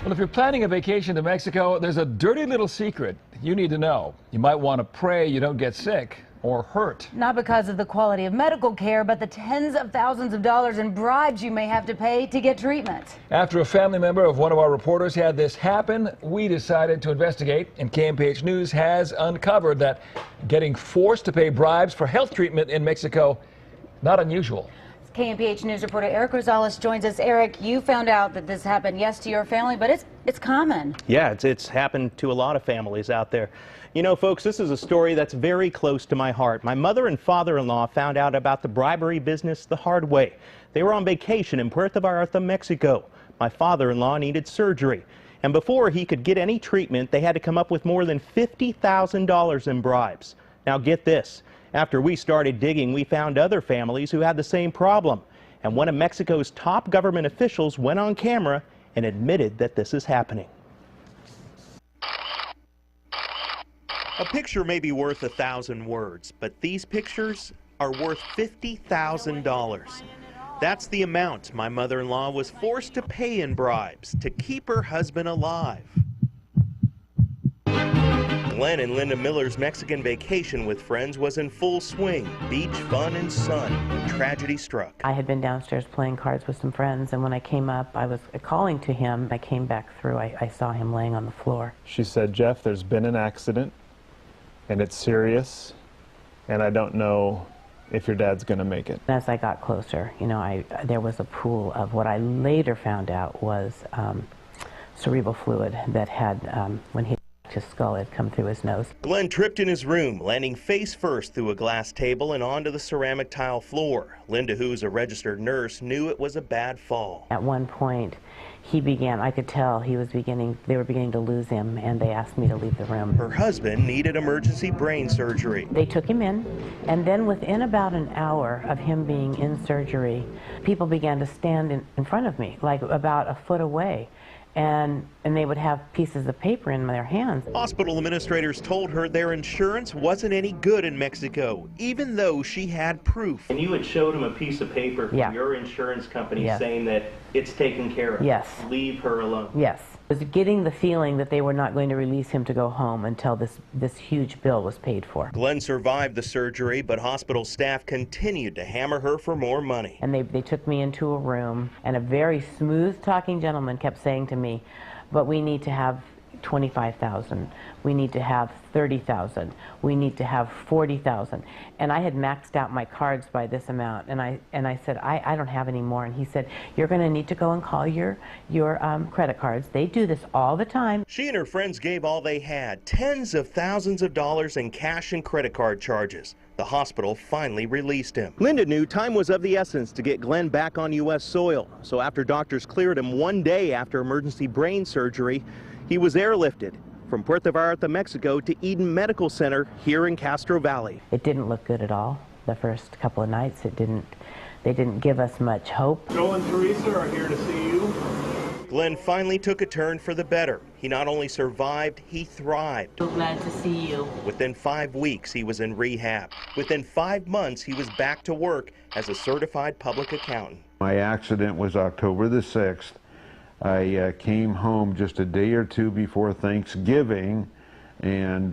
Well, if you're planning a vacation to Mexico, there's a dirty little secret you need to know. You might want to pray you don't get sick or hurt. Not because of the quality of medical care, but the tens of thousands of dollars in bribes you may have to pay to get treatment. After a family member of one of our reporters had this happen, we decided to investigate, and KMPH News has uncovered that getting forced to pay bribes for health treatment in Mexico, not unusual. KMPH News reporter Eric Rosales joins us. Eric, you found out that this happened, yes, to your family, but it's common. Yeah, it's happened to a lot of families out there. You know, folks, this is a story that's very close to my heart. My mother and father-in-law found out about the bribery business the hard way. They were on vacation in Puerto Vallarta, Mexico. My father-in-law needed surgery, and before he could get any treatment, they had to come up with more than $50,000 in bribes. Now get this. After we started digging, we found other families who had the same problem. And one of Mexico's top government officials went on camera and admitted that this is happening. A picture may be worth 1,000 words, but these pictures are worth $50,000. That's the amount my mother-in-law was forced to pay in bribes to keep her husband alive. Glenn and Linda Miller's Mexican vacation with friends was in full swing. Beach, fun, and sun when tragedy struck. I had been downstairs playing cards with some friends, and when I came up, I was calling to him. I came back through. I saw him laying on the floor. She said, "Jeff, there's been an accident, and it's serious, and I don't know if your dad's going to make it." As I got closer, you know, there was a pool of what I later found out was cerebral fluid that had, when he his skull had come through his nose. Glenn tripped in his room, landing face first through a glass table and onto the ceramic tile floor. Linda, who's a registered nurse, knew it was a bad fall. At one point, I could tell they were beginning to lose him, and they asked me to leave the room. Her husband needed emergency brain surgery. They took him in, and then within about an hour of him being in surgery, people began to stand in front of me, like about a foot away. And they would have pieces of paper in their hands. Hospital administrators told her their insurance wasn't any good in Mexico, even though she had proof. And you had showed them a piece of paper from your insurance company saying that it's taken care of. Yes. Leave her alone. Yes. I was getting the feeling that they were not going to release him to go home until this huge bill was paid for. Glenn survived the surgery, but hospital staff continued to hammer her for more money. And they took me into a room, and a very smooth-talking gentleman kept saying to me, "But we need to have 25,000. We need to have 30,000. We need to have 40,000. And I had maxed out my cards by this amount, and I said, I don't have any more. And he said, "You're going to need to go and call your credit cards. They do this all the time." She and her friends gave all they had, tens of thousands of dollars in cash and credit card charges. The hospital finally released him. Linda knew time was of the essence to get Glenn back on U.S. soil. So after doctors cleared him one day after emergency brain surgery, he was airlifted from Puerto Vallarta, Mexico to Eden Medical Center here in Castro Valley. It didn't look good at all. The first couple of nights, they didn't give us much hope. Joe and Teresa are here to see you. Glenn finally took a turn for the better. He not only survived, he thrived. So glad to see you. Within 5 weeks, he was in rehab. Within 5 months, he was back to work as a certified public accountant. My accident was October the 6th. I came home just a day or two before Thanksgiving, and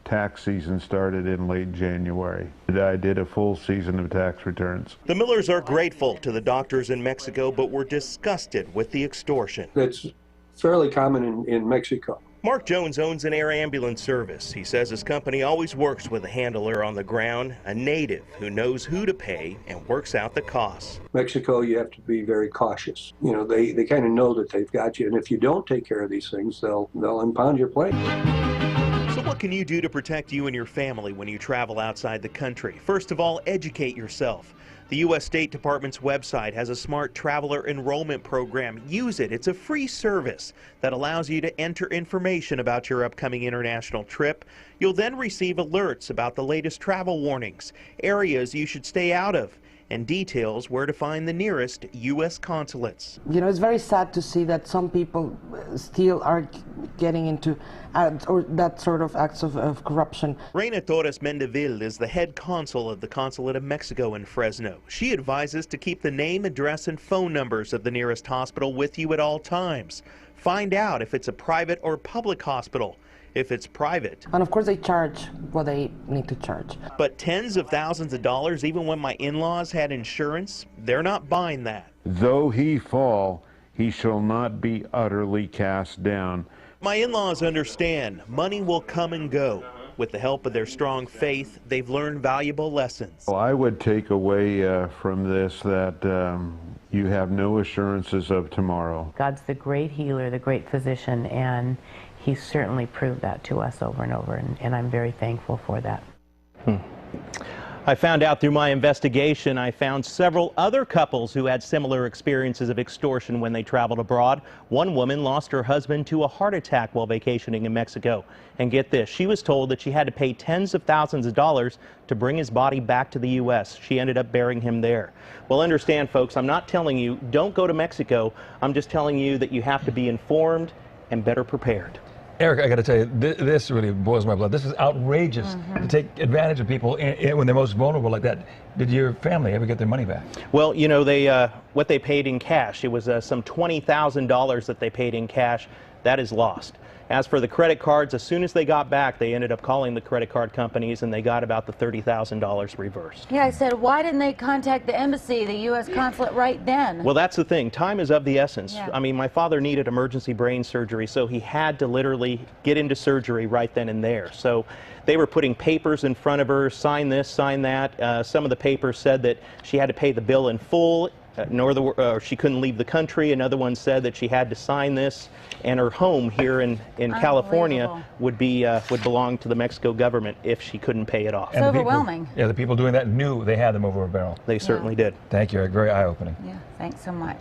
tax season started in late January. I did a full season of tax returns. The Millers are grateful to the doctors in Mexico, but were disgusted with the extortion. It's fairly common in Mexico. Mark Jones owns an air ambulance service. He says his company always works with a handler on the ground, a native who knows who to pay and works out the costs. Mexico, you have to be very cautious. You know, they kind of know that they've got you, and if you don't take care of these things, they'll impound your plane. So what can you do to protect you and your family when you travel outside the country? First of all, educate yourself. The U.S. State Department's website has a smart traveler enrollment program. Use it. It's a free service that allows you to enter information about your upcoming international trip. You'll then receive alerts about the latest travel warnings, areas you should stay out of, and details where to find the nearest U.S. consulates. You know, it's very sad to see that some people still are getting into or that sort of acts of corruption. Reina Torres Mendeville is the head consul of the Consulate of Mexico in Fresno. She advises to keep the name, address, and phone numbers of the nearest hospital with you at all times. Find out if it's a private or public hospital. If it's private. And of course they charge what they need to charge. But tens of thousands of dollars, even when my in-laws had insurance, they're not buying that. Though he fall, he shall not be utterly cast down. My in-laws understand money will come and go. With the help of their strong faith, they've learned valuable lessons. Well, I would take away from this that you have no assurances of tomorrow. God's the great healer, the great physician, and He certainly proved that to us over and over, and I'm very thankful for that. I found out through my investigation, I found several other couples who had similar experiences of extortion when they traveled abroad. One woman lost her husband to a heart attack while vacationing in Mexico. And get this, she was told that she had to pay tens of thousands of dollars to bring his body back to the U.S. She ended up burying him there. Well, understand, folks, I'm not telling you don't go to Mexico. I'm just telling you that you have to be informed and better prepared. Eric, I got to tell you, this really boils my blood. This is outrageous to take advantage of people when they're most vulnerable like that. Did your family ever get their money back? Well, you know, what they paid in cash, it was some $20,000 that they paid in cash. That is lost. As for the credit cards, as soon as they got back, they ended up calling the credit card companies, and they got about the $30,000 reversed. Yeah, I said, why didn't they contact the embassy, the U.S. consulate right then? Well, that's the thing. Time is of the essence. Yeah. I mean, my father needed emergency brain surgery, so he had to literally get into surgery right then and there. So they were putting papers in front of her, sign this, sign that. Some of the papers said that she had to pay the bill in full, she couldn't leave the country. Another one said that she had to sign this, and her home here in California would belong to the Mexico government if she couldn't pay it off. It's overwhelming. The people doing that knew they had them over a barrel. They certainly did. Thank you, Eric. Very eye-opening. Yeah, thanks so much.